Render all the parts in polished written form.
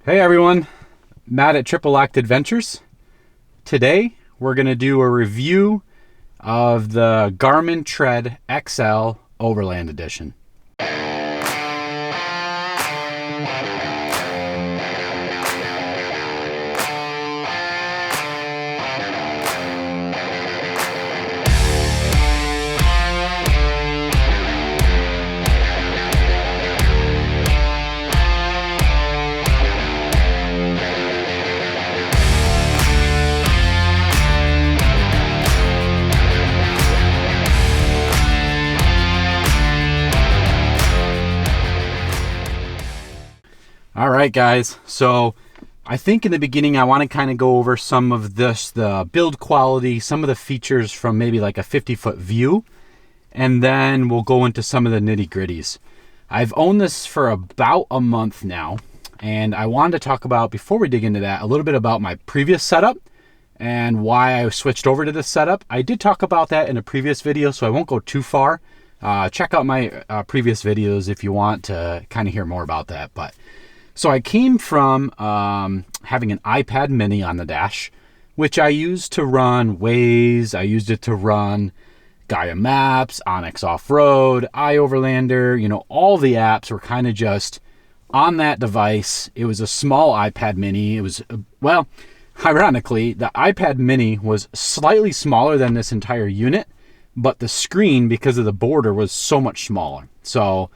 Hey everyone, Matt at Triple Act Adventures. Today we're going to do a review of the Garmin Tread XL Overland Edition. All right, guys. So I think in the beginning, I want to kind of go over some of the build quality, some of the features from maybe like a 50-foot view, and then we'll go into some of the nitty gritties. I've owned this for about a month now, and I wanted to talk about, before we dig into that, a little bit about my previous setup and why I switched over to this setup. I did talk about that in a previous video, so I won't go too far. Check out my previous videos if you want to kind of hear more about that. So I came from having an iPad mini on the dash, which I used to run Waze. I used it to run Gaia Maps, Onyx Off-Road, iOverlander. All the apps were kind of just on that device. It was a small iPad mini. It was, well, ironically, the iPad mini was slightly smaller than this entire unit, but the screen, because of the border, was so much smaller. So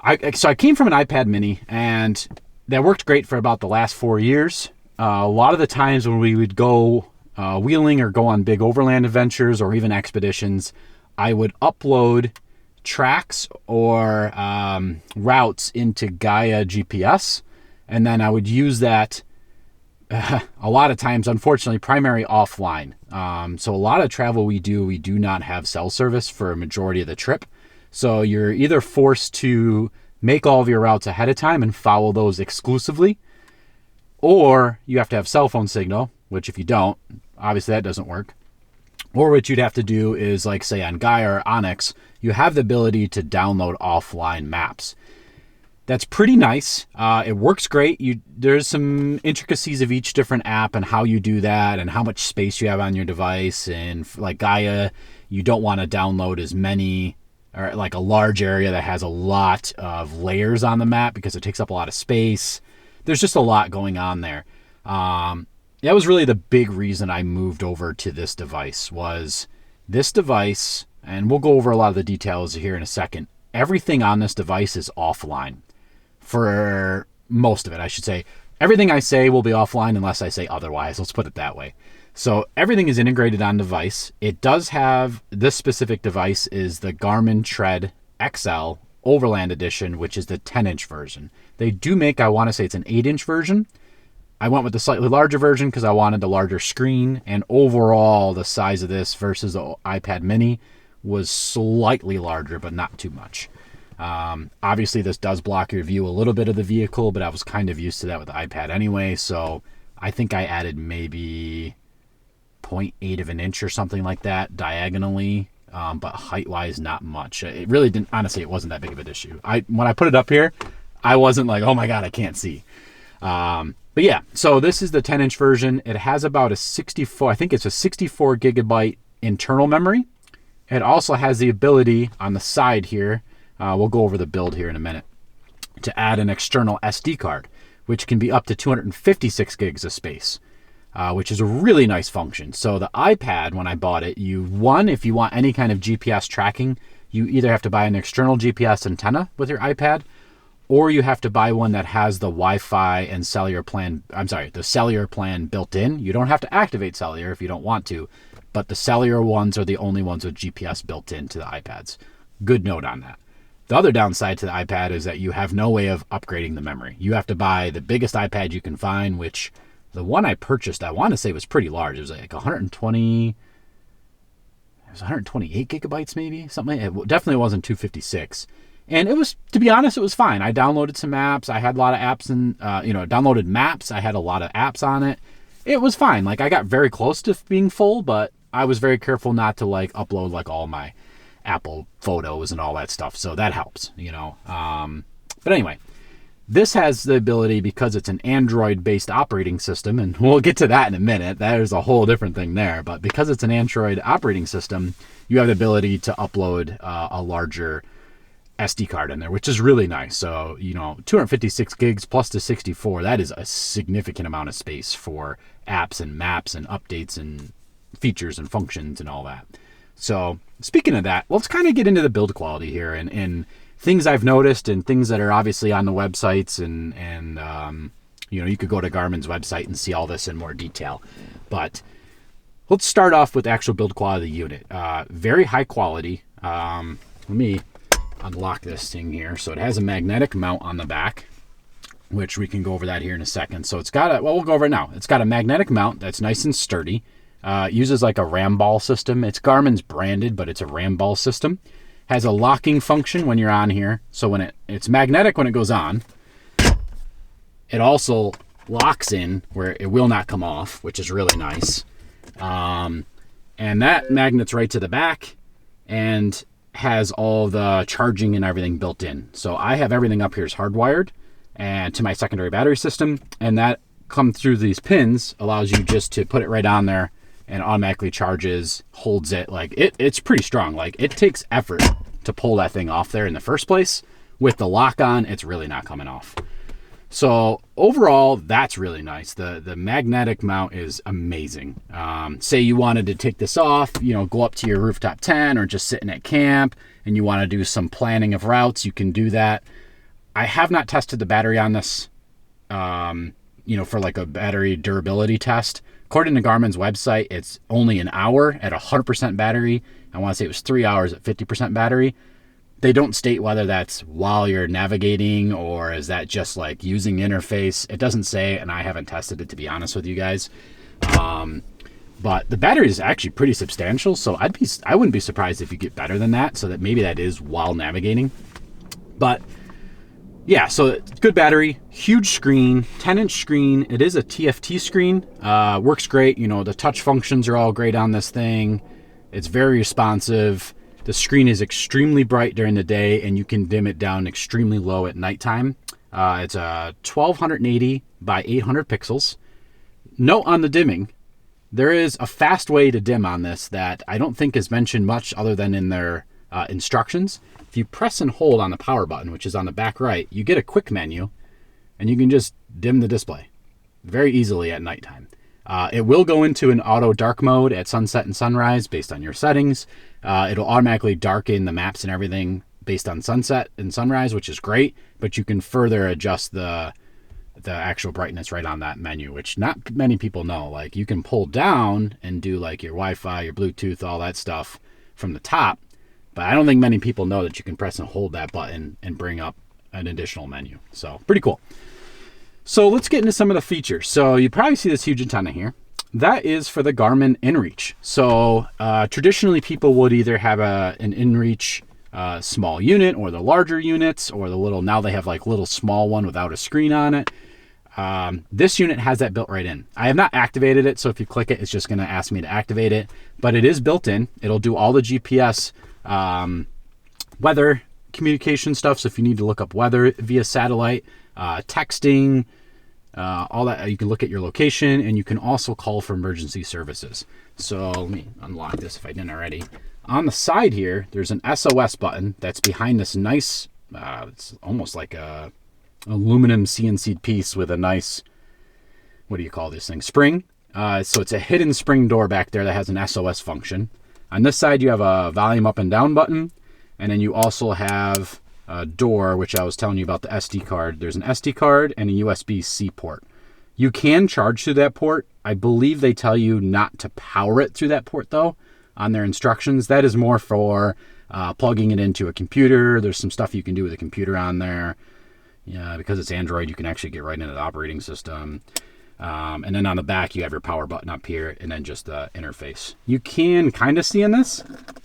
I came from an iPad mini, and that worked great for about the last 4 years. A lot of the times when we would go wheeling or go on big overland adventures or even expeditions, I would upload tracks or routes into Gaia GPS, and then I would use that a lot of times, unfortunately, primary offline. So a lot of travel we do not have cell service for a majority of the trip. So you're either forced to make all of your routes ahead of time and follow those exclusively, or you have to have cell phone signal, which if you don't, obviously that doesn't work. Or what you'd have to do is, like say on Gaia or Onyx, you have the ability to download offline maps. That's pretty nice. It works great. There's some intricacies of each different app and how you do that and how much space you have on your device. And like Gaia, you don't want to download as many, or like a large area that has a lot of layers on the map because it takes up a lot of space. There's just a lot going on there. That was really the big reason I moved over to this device, and we'll go over a lot of the details here in a second. Everything on this device is offline. For most of it, I should say. Everything I say will be offline unless I say otherwise. Let's put it that way. So everything is integrated on device. It does have, this specific device is the Garmin Tread XL Overland Edition, which is the 10-inch version. They do make, I want to say it's an 8-inch version. I went with the slightly larger version because I wanted the larger screen, and overall the size of this versus the iPad mini was slightly larger, but not too much. Obviously this does block your view a little bit of the vehicle, but I was kind of used to that with the iPad anyway, so I think I added maybe 0.8 of an inch or something like that diagonally, but height-wise, not much. It really didn't, honestly, it wasn't that big of an issue. When I put it up here, I wasn't like, oh my God, I can't see. But yeah, so this is the 10-inch version. It has about a 64 gigabyte internal memory. It also has the ability on the side here, we'll go over the build here in a minute, to add an external SD card, which can be up to 256 gigs of space. Which is a really nice function. So the iPad, when I bought it, if you want any kind of GPS tracking, you either have to buy an external GPS antenna with your iPad, or you have to buy one that has the Wi-Fi and the cellular plan built in. You don't have to activate cellular if you don't want to, but the cellular ones are the only ones with GPS built into the iPads. Good note on that. The other downside to the iPad is that you have no way of upgrading the memory. You have to buy the biggest iPad you can find, which the one I purchased, I want to say was pretty large. It was like 128 gigabytes maybe, something. It definitely wasn't 256. And it was, to be honest, it was fine. I downloaded some apps. I had a lot of apps and, downloaded maps. I had a lot of apps on it. It was fine. Like I got very close to being full, but I was very careful not to like upload like all my Apple photos and all that stuff. So that helps, But anyway, This has the ability, because it's an Android-based operating system, and we'll get to that in a minute. That is a whole different thing there. But because it's an Android operating system, you have the ability to upload a larger SD card in there, which is really nice. So, 256 gigs plus the 64, that is a significant amount of space for apps and maps and updates and features and functions and all that. So, speaking of that, let's kind of get into the build quality here and things I've noticed and things that are obviously on the websites and you could go to Garmin's website and see all this in more detail. But let's start off with the actual build quality of the unit. Very high quality. Let me unlock this thing here. So it has a magnetic mount on the back, which we can go over that here in a second. So it's got we'll go over it now. It's got a magnetic mount that's nice and sturdy. It uses like a ram ball system. It's Garmin's branded, but it's a ram ball system. Has a locking function when you're on here. So when it's magnetic when it goes on, it also locks in where it will not come off, which is really nice. And that magnet's right to the back and has all the charging and everything built in. So I have everything up here is hardwired and to my secondary battery system, and that come through these pins allows you just to put it right on there and automatically charges, holds it. Like it's pretty strong. Like it takes effort to pull that thing off there in the first place. With the lock on, it's really not coming off. So overall, that's really nice. The magnetic mount is amazing. Say you wanted to take this off, go up to your rooftop tent or just sitting at camp and you want to do some planning of routes, you can do that. I have not tested the battery on this, for like a battery durability test. According to Garmin's website, it's only an hour at 100% battery. I want to say it was 3 hours at 50% battery. They don't state whether that's while you're navigating or is that just like using the interface. It doesn't say, and I haven't tested it to be honest with you guys. But the battery is actually pretty substantial, so I wouldn't be surprised if you get better than that, so that maybe that is while navigating. But yeah, so good battery, huge screen, 10-inch screen. It is a TFT screen. Works great. The touch functions are all great on this thing. It's very responsive. The screen is extremely bright during the day, and you can dim it down extremely low at nighttime. It's a 1280 by 800 pixels. Note on the dimming, there is a fast way to dim on this that I don't think is mentioned much other than in their instructions. If you press and hold on the power button, which is on the back right, you get a quick menu, and you can just dim the display very easily at nighttime. It will go into an auto dark mode at sunset and sunrise based on your settings. It'll automatically darken the maps and everything based on sunset and sunrise, which is great, but you can further adjust the actual brightness right on that menu, which not many people know. Like you can pull down and do like your Wi-Fi, your Bluetooth, all that stuff from the top, but I don't think many people know that you can press and hold that button and bring up an additional menu. So pretty cool. So let's get into some of the features. So you probably see this huge antenna here. That is for the Garmin InReach. So traditionally people would either have an InReach small unit or the larger units or the little, now they have like little small one without a screen on it. This unit has that built right in. I have not activated it, so if you click it, it's just going to ask me to activate it, but it is built in. It'll do all the GPS weather communication stuff. So if you need to look up weather via satellite, texting, all that, you can look at your location, and you can also call for emergency services. So let me unlock this if I didn't already. On the side here, there's an SOS button that's behind this nice, it's almost like a aluminum CNC piece with a nice, what do you call this thing? Spring. So it's a hidden spring door back there that has an SOS function. On this side, you have a volume up and down button. And then you also have a door, which I was telling you about the SD card. There's an SD card and a USB-C port. You can charge through that port. I believe they tell you not to power it through that port though on their instructions. That is more for plugging it into a computer. There's some stuff you can do with a computer on there. Yeah, because it's Android, you can actually get right into the operating system. And then on the back, you have your power button up here and then just the interface. You can kind of see in this,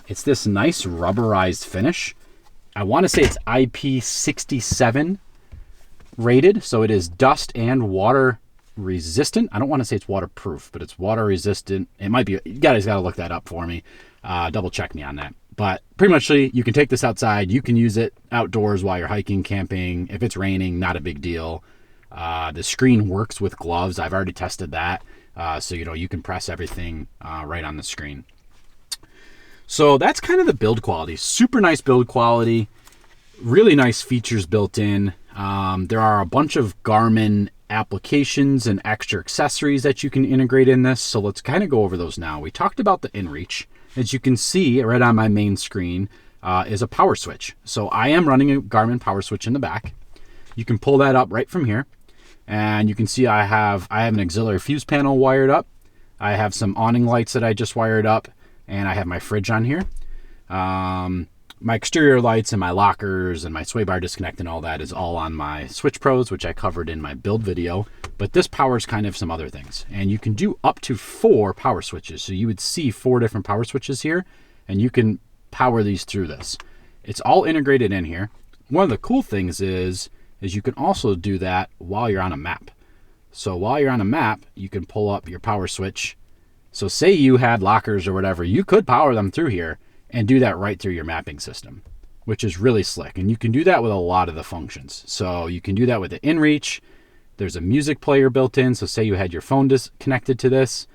it's this nice rubberized finish. I want to say it's IP67 rated, so it is dust and water resistant. I don't want to say it's waterproof, but it's water resistant. It might be, you guys got to look that up for me. Double check me on that. But pretty much you can take this outside. You can use it outdoors while you're hiking, camping. If it's raining, not a big deal. The screen works with gloves. I've already tested that. So, you can press everything right on the screen. So that's kind of the build quality. Super nice build quality. Really nice features built in. There are a bunch of Garmin applications and extra accessories that you can integrate in this. So let's kind of go over those now. We talked about the InReach. As you can see right on my main screen is a power switch. So I am running a Garmin power switch in the back. You can pull that up right from here. And you can see I have an auxiliary fuse panel wired up. I have some awning lights that I just wired up. And I have my fridge on here. My exterior lights and my lockers and my sway bar disconnect and all that is all on my Switch Pros, which I covered in my build video. But this powers kind of some other things. And you can do up to 4 power switches. So you would see 4 different power switches here, and you can power these through this. It's all integrated in here. One of the cool things is you can also do that while you're on a map. So while you're on a map, you can pull up your power switch. So say you had lockers or whatever, you could power them through here and do that right through your mapping system, which is really slick. And you can do that with a lot of the functions. So you can do that with the InReach. There's a music player built in. So say you had your phone connected to this,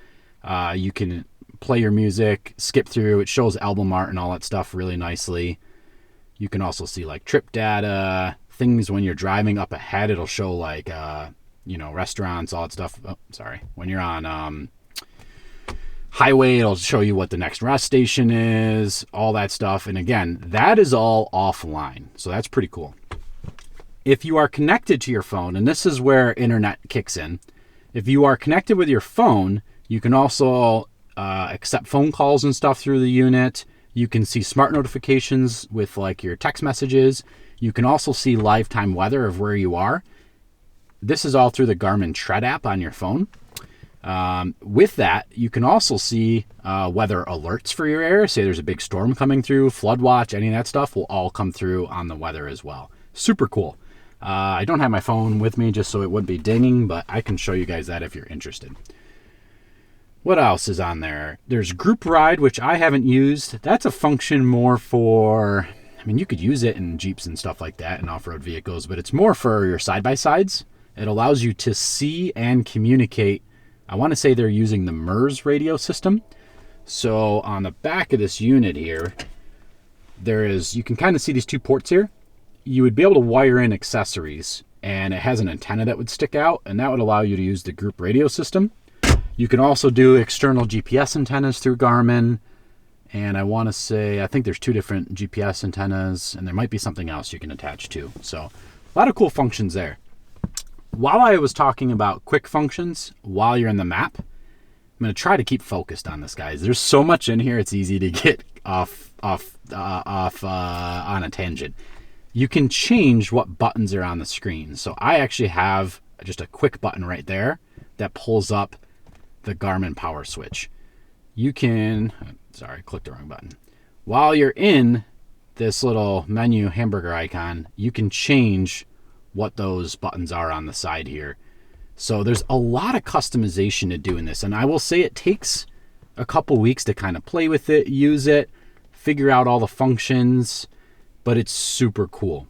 you can play your music, skip through. It shows album art and all that stuff really nicely. You can also see like trip data, things when you're driving up ahead. It'll show like, restaurants, all that stuff. Oh, sorry. When you're on highway, it'll show you what the next rest station is, all that stuff. And again, that is all offline. So that's pretty cool. If you are connected to your phone, and this is where internet kicks in, if you are connected with your phone, you can also accept phone calls and stuff through the unit. You can see smart notifications with like your text messages. You can also see live time weather of where you are. This is all through the Garmin Tread app on your phone. With that, you can also see weather alerts for your area. Say there's a big storm coming through, flood watch, any of that stuff will all come through on the weather as well. Super cool. I don't have my phone with me just so it wouldn't be dinging, but I can show you guys that if you're interested. What else is on there? There's Group Ride, which I haven't used. That's a function more for, you could use it in Jeeps and stuff like that and off-road vehicles, but it's more for your side-by-sides. It allows you to see and communicate. I want to say they're using the MERS radio system. So on the back of this unit here, you can kind of see these 2 ports here. You would be able to wire in accessories, and it has an antenna that would stick out, and that would allow you to use the group radio system. You can also do external GPS antennas through Garmin, and I think there's 2 different GPS antennas, and there might be something else you can attach to. So a lot of cool functions there. While I was talking about quick functions while you're in the map, I'm going to try to keep focused on this, guys. There's so much in here, it's easy to get off on a tangent. You can change what buttons are on the screen. So I actually have just a quick button right there that pulls up the Garmin power switch. You can, clicked the wrong button. While you're in this little menu hamburger icon, you can change what those buttons are on the side here. So there's a lot of customization to doing this. And I will say it takes a couple weeks to kind of play with it, use it, figure out all the functions, but it's super cool.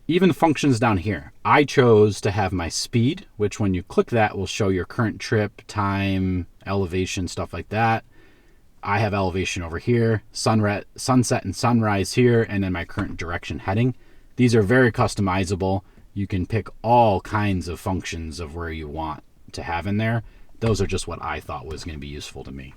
Even the functions down here. I chose to have my speed, which when you click that will show your current trip, time, elevation, stuff like that. I have elevation over here, sunset and sunrise here, and then my current direction heading. These are very customizable. You can pick all kinds of functions of where you want to have in there. Those are just what I thought was going to be useful to me.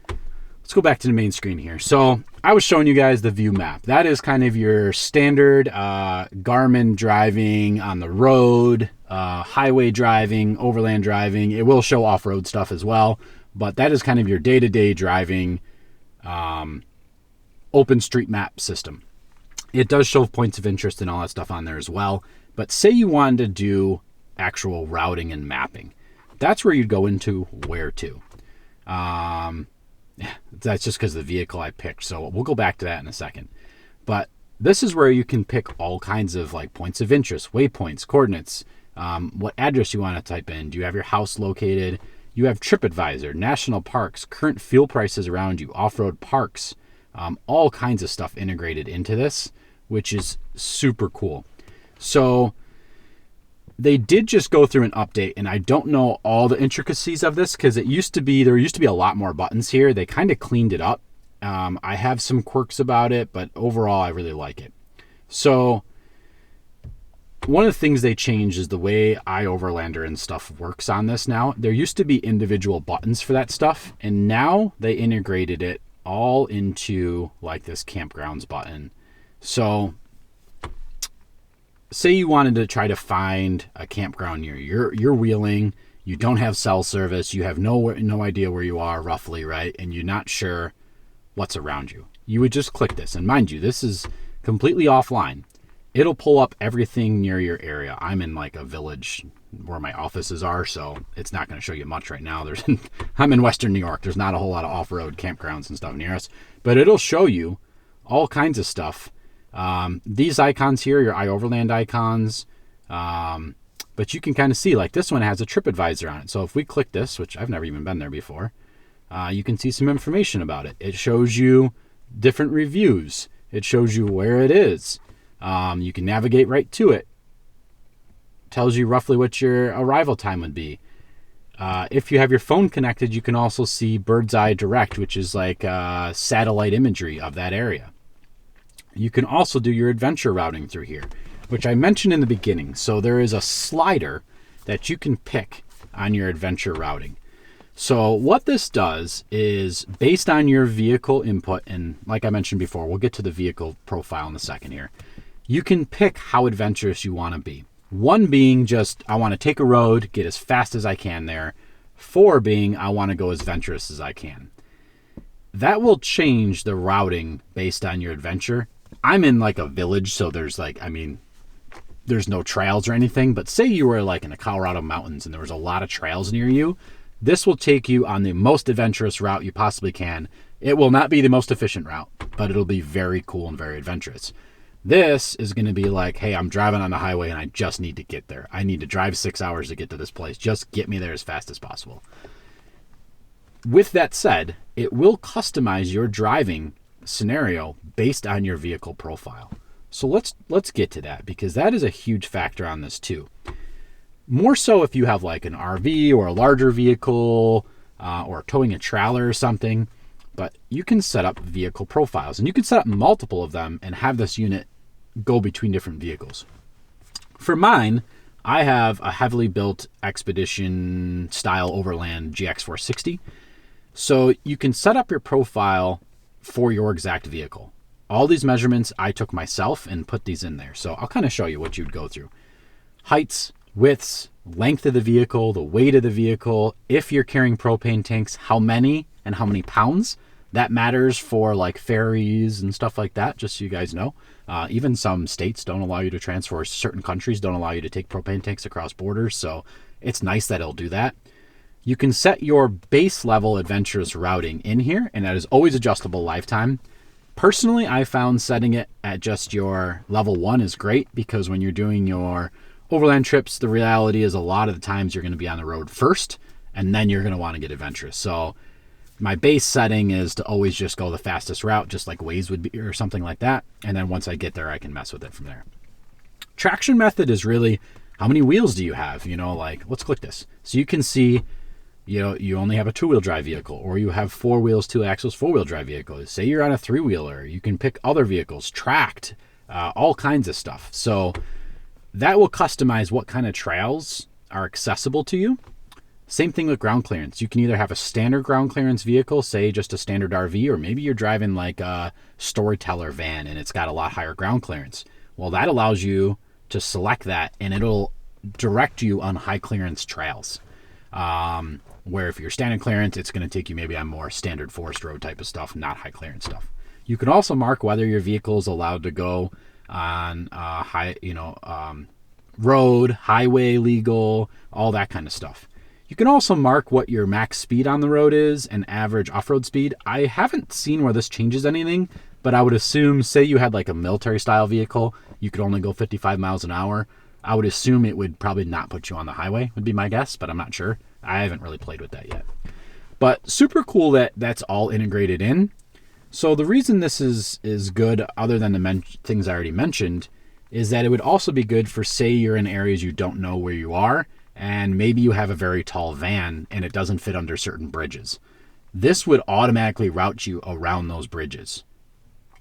Let's go back to the main screen here. So I was showing you guys the view map. That is kind of your standard Garmin driving on the road, highway driving, overland driving. It will show off-road stuff as well, but that is kind of your day-to-day driving OpenStreetMap system. It does show points of interest and all that stuff on there as well. But say you wanted to do actual routing and mapping. That's where you'd go into where to. That's just because of the vehicle I picked. So we'll go back to that in a second. But this is where you can pick all kinds of like points of interest, waypoints, coordinates, what address you want to type in. Do you have your house located? You have TripAdvisor, national parks, current fuel prices around you, off-road parks, all kinds of stuff integrated into this, which is super cool. So they did just go through an update, and I don't know all the intricacies of this because there used to be a lot more buttons here. They kind of cleaned it up. I have some quirks about it, but overall I really like it. So one of the things they changed is the way iOverlander and stuff works on this now. There used to be individual buttons for that stuff, and now they integrated it all into like this campgrounds button. So say you wanted to try to find a campground near you're wheeling, you don't have cell service, you have no idea where you are roughly, right? And you're not sure what's around you. You would just click this, and mind you, this is completely offline. It'll pull up everything near your area. I'm in like a village where my offices are, so it's not going to show you much right now. I'm in Western New York. There's not a whole lot of off-road campgrounds and stuff near us, but it'll show you all kinds of stuff. These icons here, your iOverland icons, but you can kind of see like this one has a TripAdvisor on it. So if we click this, which I've never even been there before, you can see some information about it. It shows you different reviews. It shows you where it is. You can navigate right to it. Tells you roughly what your arrival time would be. If you have your phone connected, you can also see bird's eye direct, which is like satellite imagery of that area. You can also do your adventure routing through here, which I mentioned in the beginning. So there is a slider that you can pick on your adventure routing. So what this does is based on your vehicle input, and like I mentioned before, we'll get to the vehicle profile in a second here. You can pick how adventurous you want to be. 1 being just, I want to take a road, get as fast as I can there. 4 being, I want to go as adventurous as I can. That will change the routing based on your adventure. I'm in like a village, so there's no trails or anything, but say you were like in the Colorado mountains and there was a lot of trails near you, this will take you on the most adventurous route you possibly can. It will not be the most efficient route, but it'll be very cool and very adventurous. This is going to be like, hey, I'm driving on the highway and I just need to get there. I need to drive 6 hours to get to this place. Just get me there as fast as possible. With that said, it will customize your driving scenario based on your vehicle profile. So let's get to that, because that is a huge factor on this too. More so if you have like an RV or a larger vehicle or towing a trailer or something, but you can set up vehicle profiles, and you can set up multiple of them and have this unit go between different vehicles. For mine, I have a heavily built expedition style Overland GX460. So you can set up your profile for your exact vehicle. All these measurements I took myself and put these in there. So I'll kind of show you what you'd go through. Heights, widths, length of the vehicle, the weight of the vehicle, if you're carrying propane tanks, how many and how many pounds. That matters for like ferries and stuff like that, just so you guys know. Even some states don't allow you to transfer, or certain countries don't allow you to take propane tanks across borders, so it's nice that it'll do that. You can set your base level adventurous routing in here, and that is always adjustable lifetime. Personally, I found setting it at just your level 1 is great, because when you're doing your overland trips, the reality is a lot of the times you're going to be on the road first, and then you're going to want to get adventurous. So my base setting is to always just go the fastest route, just like Waze would be or something like that. And then once I get there, I can mess with it from there. Traction method is really how many wheels do you have? Like let's click this. So you can see, you only have a 2-wheel drive vehicle, or you have 4 wheels, 2 axles, 4-wheel drive vehicles. Say you're on a 3-wheeler, you can pick other vehicles, tracked, all kinds of stuff. So that will customize what kind of trails are accessible to you. Same thing with ground clearance. You can either have a standard ground clearance vehicle, say just a standard RV, or maybe you're driving like a storyteller van and it's got a lot higher ground clearance. Well, that allows you to select that, and it'll direct you on high clearance trails. Where if you're standard clearance, it's going to take you maybe on more standard forest road type of stuff, not high clearance stuff. You can also mark whether your vehicle is allowed to go on road, highway legal, all that kind of stuff. You can also mark what your max speed on the road is and average off-road speed. I haven't seen where this changes anything, but I would assume, say you had like a military style vehicle, you could only go 55 miles an hour. I would assume it would probably not put you on the highway, would be my guess, but I'm not sure. I haven't really played with that yet. But super cool that that's all integrated in. So the reason this is good, other than the things I already mentioned, is that it would also be good for, say you're in areas you don't know where you are, and maybe you have a very tall van and it doesn't fit under certain bridges. This would automatically route you around those bridges.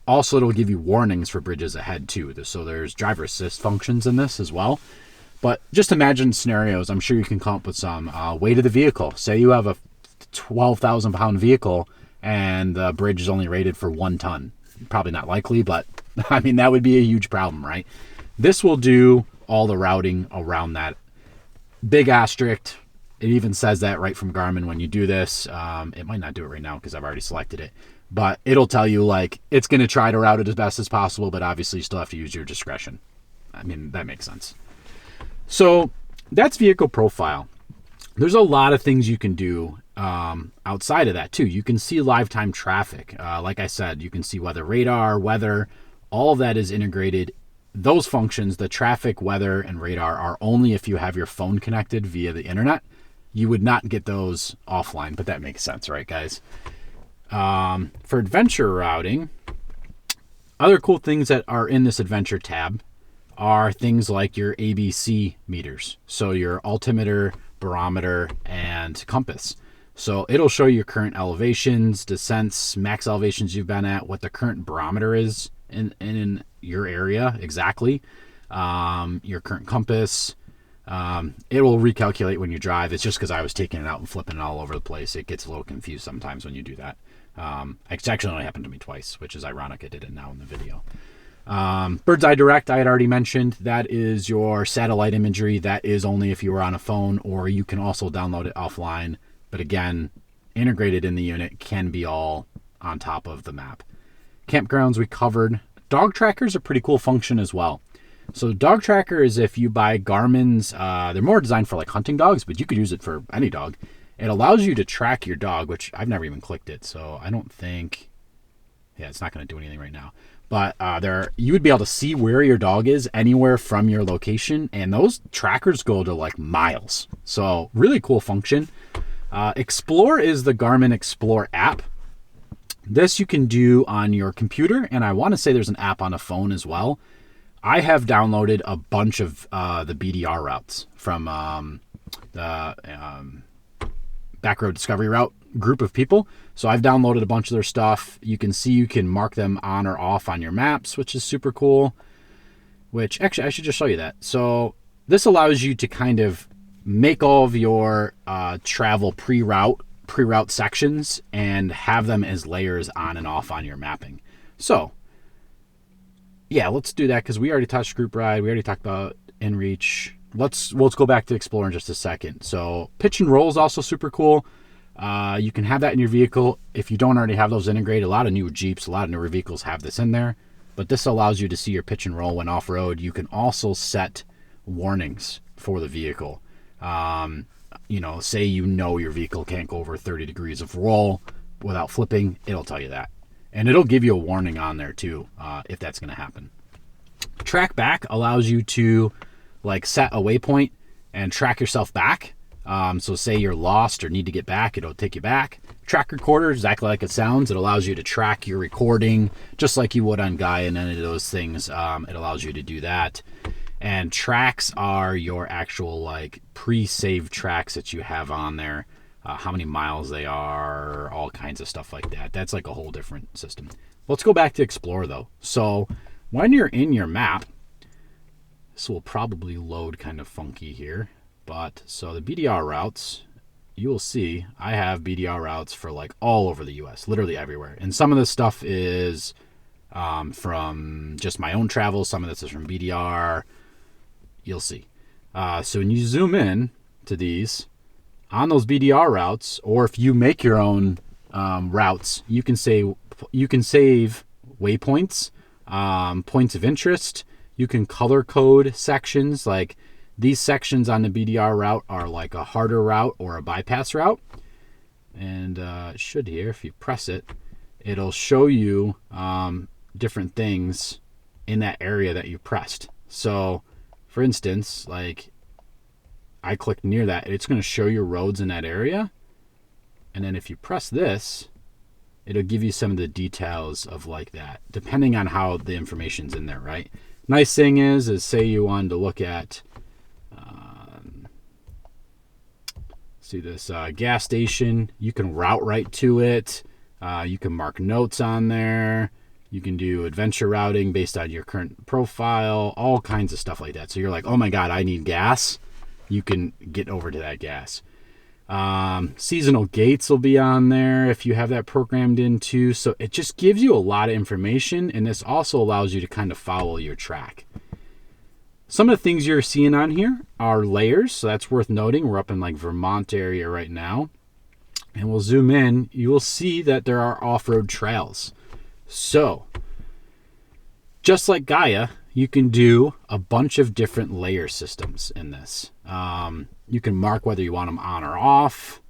Also, it'll give you warnings for bridges ahead too. So there's driver assist functions in this as well. But just imagine scenarios. I'm sure you can come up with some. Weight of the vehicle. Say you have a 12,000 pound vehicle and the bridge is only rated for 1 ton. Probably not likely, but I mean, that would be a huge problem, right? This will do all the routing around that. Big asterisk. It even says that right from Garmin when you do this. It might not do it right now because I've already selected it. But it'll tell you, like, it's going to try to route it as best as possible, but obviously you still have to use your discretion. I mean, that makes sense. So that's vehicle profile. There's a lot of things you can do outside of that, too. You can see live time traffic. Like I said, you can see weather radar, weather. All of that is integrated. Those functions, the traffic, weather, and radar, are only if you have your phone connected via the internet. You would not get those offline, but that makes sense, right, guys? For adventure routing, other cool things that are in this adventure tab are things like your ABC meters. So your altimeter, barometer, and compass. So it'll show you current elevations, descents, max elevations you've been at, what the current barometer is in your area exactly, your current compass. It will recalculate when you drive. It's just because I was taking it out and flipping it all over the place. It gets a little confused sometimes when you do that. It's actually only happened to me twice, which is ironic. I did it now in the video. Bird's Eye Direct, I had already mentioned. That is your satellite imagery. That is only if you are on a phone, or you can also download it offline. But again, integrated in the unit, can be all on top of the map. Campgrounds we covered. Dog tracker is a pretty cool function as well. So dog tracker is if you buy Garmin's, they're more designed for like hunting dogs, but you could use it for any dog. It allows you to track your dog, which I've never even clicked it, so I don't think, yeah, it's not going to do anything right now. But you would be able to see where your dog is anywhere from your location, and those trackers go to like miles. So really cool function. Explore is the Garmin Explore app. This you can do on your computer, and I want to say there's an app on a phone as well. I have downloaded a bunch of the BDR routes from the Backroad Discovery Route group of people. So I've downloaded a bunch of their stuff. You can see you can mark them on or off on your maps, which is super cool. Which actually I should just show you that. So this allows you to kind of make all of your travel pre-route sections and have them as layers on and off on your mapping. So yeah, let's do that because we already touched group ride. We already talked about InReach. Let's go back to Explore in just a second. So pitch and roll is also super cool. You can have that in your vehicle if you don't already have those integrated. A lot of new Jeeps, a lot of newer vehicles have this in there, but this allows you to see your pitch and roll when off-road. You can also set warnings for the vehicle. Say your vehicle can't go over 30 degrees of roll without flipping, it'll tell you that. And it'll give you a warning on there too, if that's going to happen. TracBack allows you to like set a waypoint and track yourself back. So say you're lost or need to get back, it'll take you back. Track recorder, exactly like it sounds. It allows you to track your recording just like you would on Gaia and any of those things. It allows you to do that. And tracks are your actual like pre-saved tracks that you have on there. How many miles they are, all kinds of stuff like that. That's like a whole different system. Let's go back to Explore though. So when you're in your map, this will probably load kind of funky here. But so the BDR routes, you will see I have BDR routes for like all over the US, literally everywhere. And some of this stuff is from just my own travels. Some of this is from BDR. You'll see. So when you zoom in to these, on those BDR routes, or if you make your own routes, you can save waypoints, points of interest. You can color code sections. Like these sections on the BDR route are like a harder route or a bypass route. And it should here, if you press it, it'll show you different things in that area that you pressed. So for instance, like I clicked near that, it's going to show your roads in that area. And then if you press this, it'll give you some of the details of like that, depending on how the information's in there, right? Nice thing is say you wanted to look at, see this gas station, you can route right to it. You can mark notes on there. You can do adventure routing based on your current profile, all kinds of stuff like that. So you're like, oh my God, I need gas. You can get over to that gas. Seasonal gates will be on there if you have that programmed in too. So it just gives you a lot of information, and this also allows you to kind of follow your track. Some of the things you're seeing on here are layers, so that's worth noting. We're up in like Vermont area right now, and we'll zoom in. You will see that there are off-road trails. So just like Gaia, you can do a bunch of different layer systems in this. You can mark whether you want them on or off.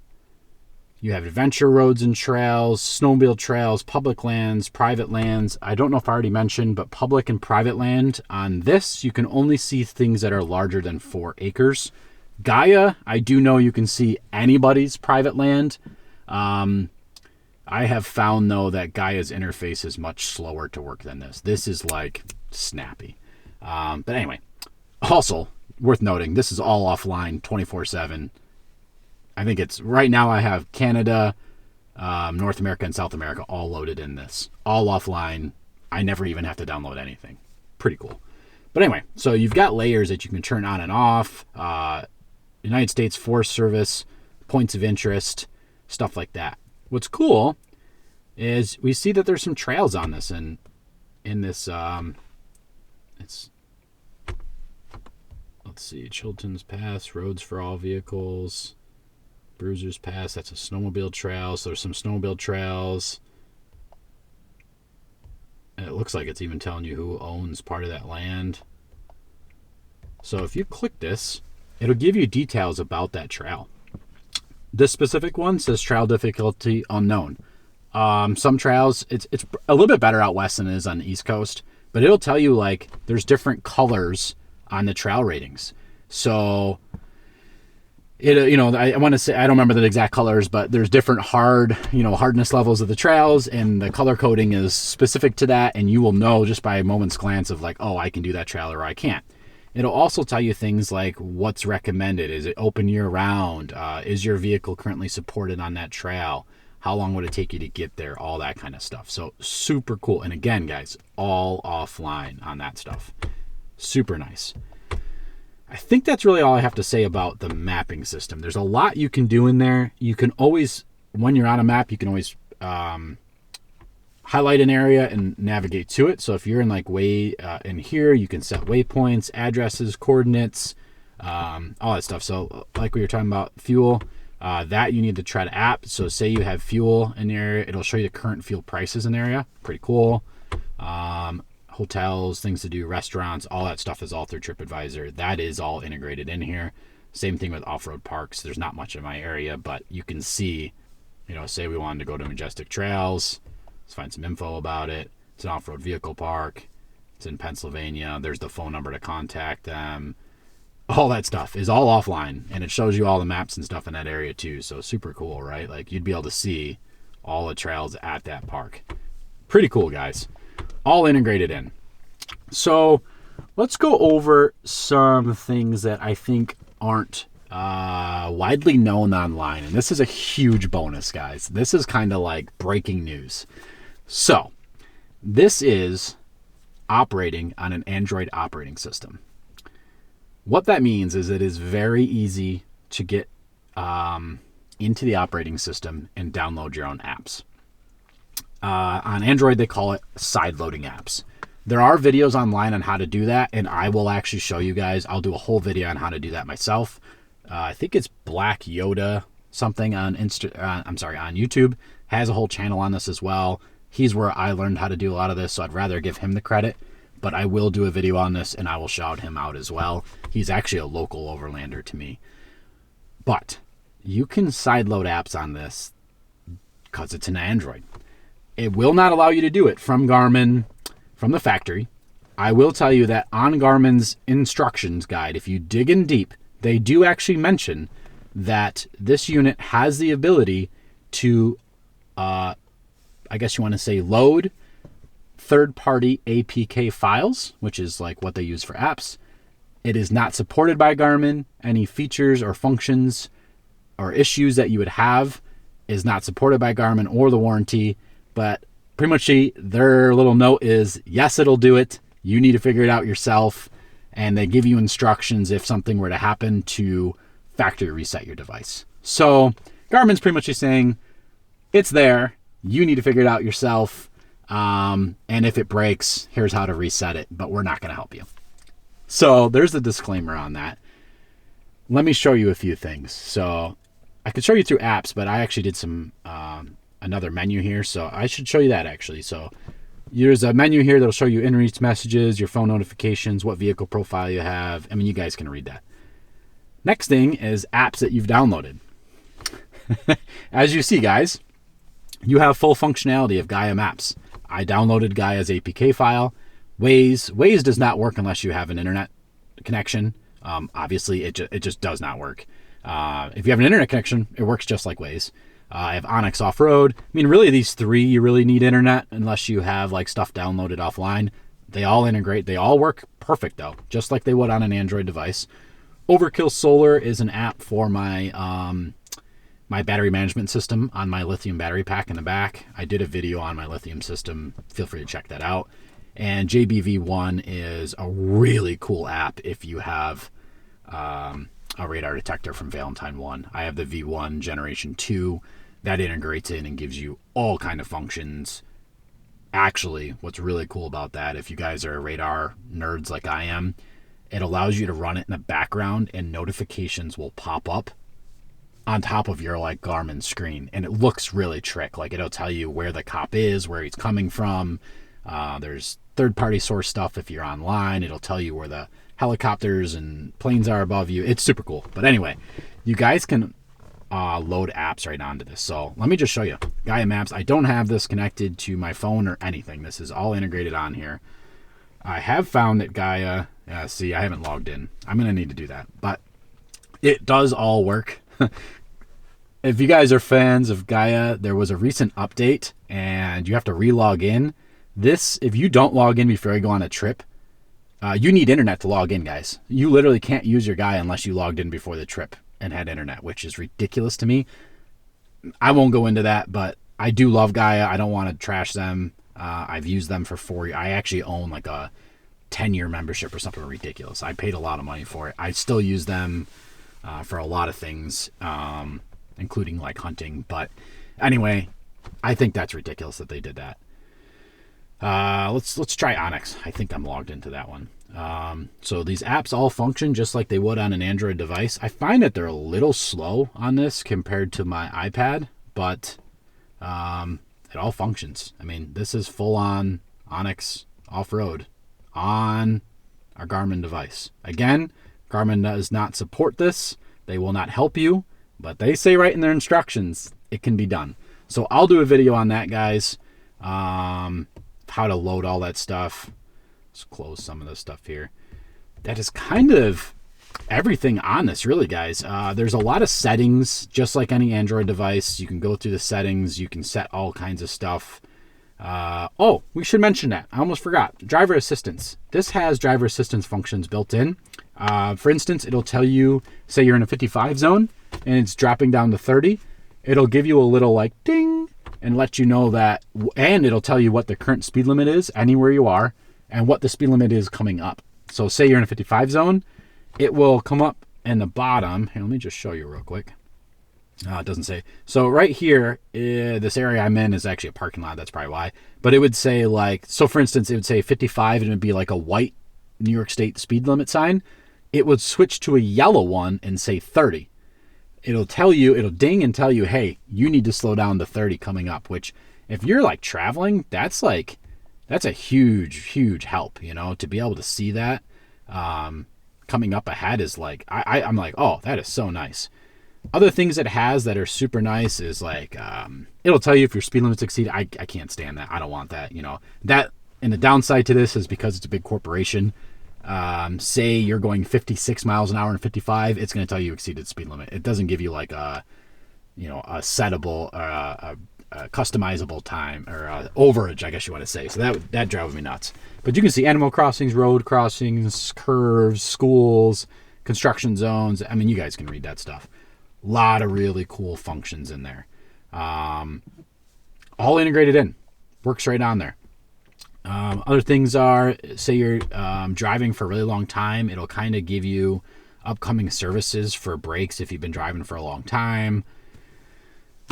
You have adventure roads and trails, snowmobile trails, public lands, private lands. I don't know if I already mentioned, but public and private land on this, you can only see things that are larger than 4 acres. Gaia, I do know you can see anybody's private land. I have found, though, that Gaia's interface is much slower to work than this. This is like snappy. But anyway, also worth noting, this is all offline 24/7. I think it's right now I have Canada, North America, and South America all loaded in this. All offline. I never even have to download anything. Pretty cool. But anyway, so you've got layers that you can turn on and off. United States Forest Service, points of interest, stuff like that. What's cool is we see that there's some trails on this, and in this, it's, let's see, Chilton's Pass, roads for all vehicles, Bruiser's Pass, that's a snowmobile trail, so there's some snowmobile trails, and it looks like it's even telling you who owns part of that land. So if you click this, it'll give you details about that trail. This specific one says trail difficulty unknown. Some trails, it's a little bit better out west than it is on the East Coast, but it'll tell you like there's different colors on the trail ratings. So I want to say, I don't remember the exact colors, but there's different hardness levels of the trails, and the color coding is specific to that, and you will know just by a moment's glance of like, oh, I can do that trail or I can't. It'll also tell you things like what's recommended. Is it open year round? Is your vehicle currently supported on that trail? How long would it take you to get there? All that kind of stuff. So super cool. And again, guys, all offline on that stuff. Super nice. I think that's really all I have to say about the mapping system. There's a lot you can do in there. You can always, when you're on a map, you can always highlight an area and navigate to it. So if you're in like way in here, you can set waypoints, addresses, coordinates, all that stuff. So like we were talking about fuel, that you need the Tread app. So say you have fuel in the area, it'll show you the current fuel prices in the area. Pretty cool. Hotels, things to do, restaurants, all that stuff is all through TripAdvisor. That is all integrated in here. Same thing with off-road parks. There's not much in my area, but you can see, say we wanted to go to Majestic Trails. Let's find some info about it. It's an off-road vehicle park. It's in Pennsylvania. There's the phone number to contact them. All that stuff is all offline, and it shows you all the maps and stuff in that area too. So super cool, right? Like you'd be able to see all the trails at that park. Pretty cool, guys. All integrated in. So let's go over some things that I think aren't widely known online. And this is a huge bonus, guys. This is kind of like breaking news. So this is operating on an Android operating system. What that means is it is very easy to get into the operating system and download your own apps. On Android, they call it side-loading apps. There are videos online on how to do that, and I will actually show you guys. I'll do a whole video on how to do that myself. I think it's Black Yoda something on on YouTube. Has a whole channel on this as well. He's where I learned how to do a lot of this, so I'd rather give him the credit. But I will do a video on this, and I will shout him out as well. He's actually a local overlander to me. But you can sideload apps on this because it's an Android. It will not allow you to do it from Garmin, from the factory. I will tell you that on Garmin's instructions guide, if you dig in deep, they do actually mention that this unit has the ability to I guess you want to say, load third-party APK files, which is like what they use for apps. It is not supported by Garmin. Any features or functions or issues that you would have is not supported by Garmin or the warranty. But pretty much their little note is, yes, it'll do it. You need to figure it out yourself. And they give you instructions if something were to happen to factory reset your device. So Garmin's pretty much just saying, it's there. You need to figure it out yourself. And if it breaks, here's how to reset it. But we're not going to help you. So there's the disclaimer on that. Let me show you a few things. So I could show you through apps, but I actually did some another menu here. So I should show you that actually. So there's a menu here that'll show you InReach messages, your phone notifications, what vehicle profile you have. I mean, you guys can read that. Next thing is apps that you've downloaded. As you see, guys, you have full functionality of Gaia Maps. I downloaded Gaia's APK file. Waze does not work unless you have an internet connection. Obviously, it just does not work. If you have an internet connection, it works just like Waze. I have Onyx Off-Road. I mean, really, these three, you really need internet unless you have like stuff downloaded offline. They all integrate. They all work perfect, though, just like they would on an Android device. Overkill Solar is an app for my my battery management system on my lithium battery pack in the back. I did a video on my lithium system. Feel free to check that out. And JBV1 is a really cool app if you have a radar detector from Valentine 1. I have the V1 Generation 2. That integrates in and gives you all kind of functions. Actually, what's really cool about that, if you guys are radar nerds like I am, it allows you to run it in the background and notifications will pop up on top of your like Garmin screen. And it looks really trick. Like it'll tell you where the cop is, where he's coming from. There's third-party source stuff if you're online. It'll tell you where the helicopters and planes are above you. It's super cool. But anyway, you guys can load apps right onto this. So let me just show you. Gaia Maps. I don't have this connected to my phone or anything. This is all integrated on here. I have found that Gaia... see, I haven't logged in. I'm going to need to do that. But it does all work. If you guys are fans of Gaia, there was a recent update and you have to re-log in. This, if you don't log in before you go on a trip, you need internet to log in, guys. You literally can't use your Gaia unless you logged in before the trip and had internet, which is ridiculous to me. I won't go into that, but I do love Gaia. I don't want to trash them. I've used them for 4 years. I actually own like a 10-year membership or something ridiculous. I paid a lot of money for it. I still use them for a lot of things, including like hunting. But anyway, I think that's ridiculous that they did that. Let's try Onyx. I think I'm logged into that one. So these apps all function just like they would on an Android device. I find that they're a little slow on this compared to my iPad, but it all functions. I mean, this is full on Onyx off-road on our Garmin device. Again, Garmin does not support this. They will not help you, but they say right in their instructions it can be done. So I'll do a video on that, guys. How to load all that stuff. Let's close some of this stuff here. That is kind of everything on this, really, guys. There's a lot of settings, just like any Android device. You can go through the settings. You can set all kinds of stuff. Oh, we should mention that. I almost forgot. Driver assistance. This has driver assistance functions built in. For instance, it'll tell you, say you're in a 55 zone and it's dropping down to 30. It'll give you a little like ding and let you know that, and it'll tell you what the current speed limit is anywhere you are and what the speed limit is coming up. So say you're in a 55 zone, it will come up in the bottom. Here, let me just show you real quick. It doesn't say. So right here, this area I'm in is actually a parking lot. That's probably why. But it would say like, so for instance, it would say 55 and it would be like a white New York State speed limit sign. It would switch to a yellow one and say 30. It'll tell you, it'll ding and tell you, hey, you need to slow down to 30 coming up, which if you're like traveling, that's a huge, huge help, you know, to be able to see that coming up ahead is like, I'm like, oh, that is so nice. Other things it has that are super nice is like, it'll tell you if your speed limit's exceeded. I can't stand that. I don't want that, you know. That, and the downside to this is because it's a big corporation. Say you're going 56 miles an hour and 55, it's going to tell you exceeded speed limit. It doesn't give you like a, you know, a settable, a customizable time or overage, I guess you want to say. So that drove me nuts. But you can see animal crossings, road crossings, curves, schools, construction zones. I mean, you guys can read that stuff. A lot of really cool functions in there. All integrated in. Works right on there. Other things are, say you're driving for a really long time, it'll kind of give you upcoming services for brakes if you've been driving for a long time.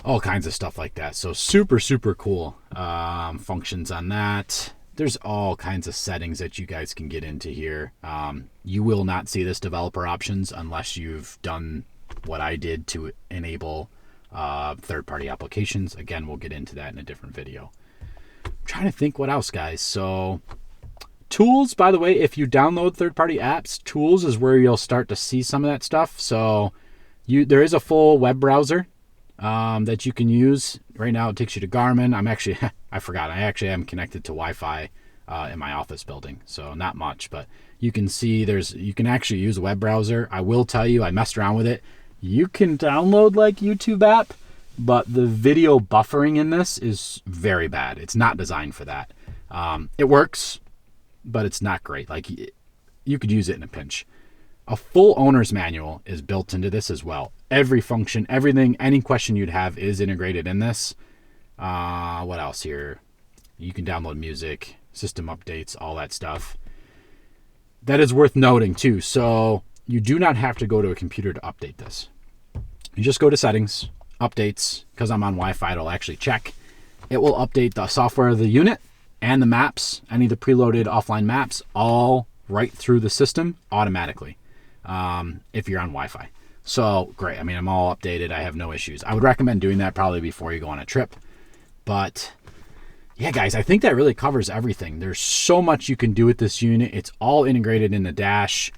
All kinds of stuff like that. So super, super cool functions on that. There's all kinds of settings that you guys can get into here. You will not see this developer options unless you've done what I did to enable third-party applications. Again, we'll get into that in a different video. I'm trying to think what else, guys. So tools, by the way, if you download third-party apps, tools is where you'll start to see some of that stuff. So there is a full web browser that you can use. Right now it takes you to Garmin. I forgot, I actually am connected to Wi-Fi in my office building, so not much, but you can see you can actually use a web browser. I will tell you, I messed around with it. You can download like YouTube app, but the video buffering in this is very bad. It's not designed for that. It works, but it's not great. Like, you could use it in a pinch. A full owner's manual is built into this as well. Every function, everything, any question you'd have is integrated in this. What else here? You can download music, system updates, all that stuff. That is worth noting too. So you do not have to go to a computer to update this. You just go to settings, updates. Because I'm on Wi-Fi, it'll actually check. It will update the software of the unit and the maps, any of the preloaded offline maps, all right through the system automatically if you're on Wi-Fi. So great. I mean, I'm all updated. I have no issues. I would recommend doing that probably before you go on a trip. But yeah, guys, I think that really covers everything. There's so much you can do with this unit. It's all integrated in the dash.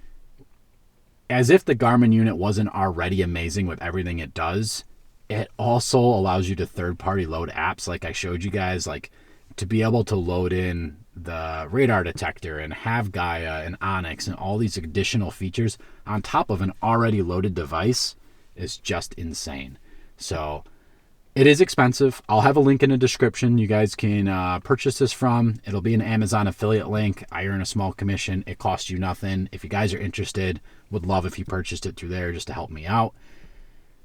As if the Garmin unit wasn't already amazing with everything it does, it also allows you to third-party load apps like I showed you guys, like to be able to load in the radar detector and have Gaia and Onyx and all these additional features on top of an already loaded device is just insane. So it is expensive. I'll have a link in the description. You guys can purchase this from. It'll be an Amazon affiliate link. I earn a small commission. It costs you nothing. If you guys are interested, would love if you purchased it through there just to help me out.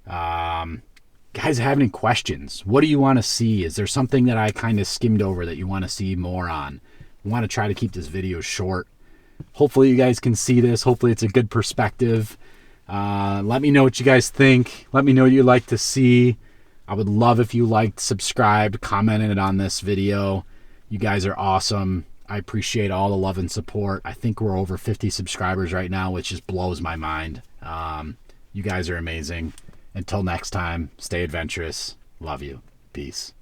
Guys, have any questions? What do you want to see? Is there something that I kind of skimmed over that you want to see more on? I want to try to keep this video short. Hopefully you guys can see this. Hopefully it's a good perspective. Let me know what you guys think. Let me know what you'd like to see. I would love if you liked, subscribed, commented on this video. You guys are awesome. I appreciate all the love and support. I think we're over 50 subscribers right now, which just blows my mind. You guys are amazing. Until next time, stay adventurous. Love you. Peace.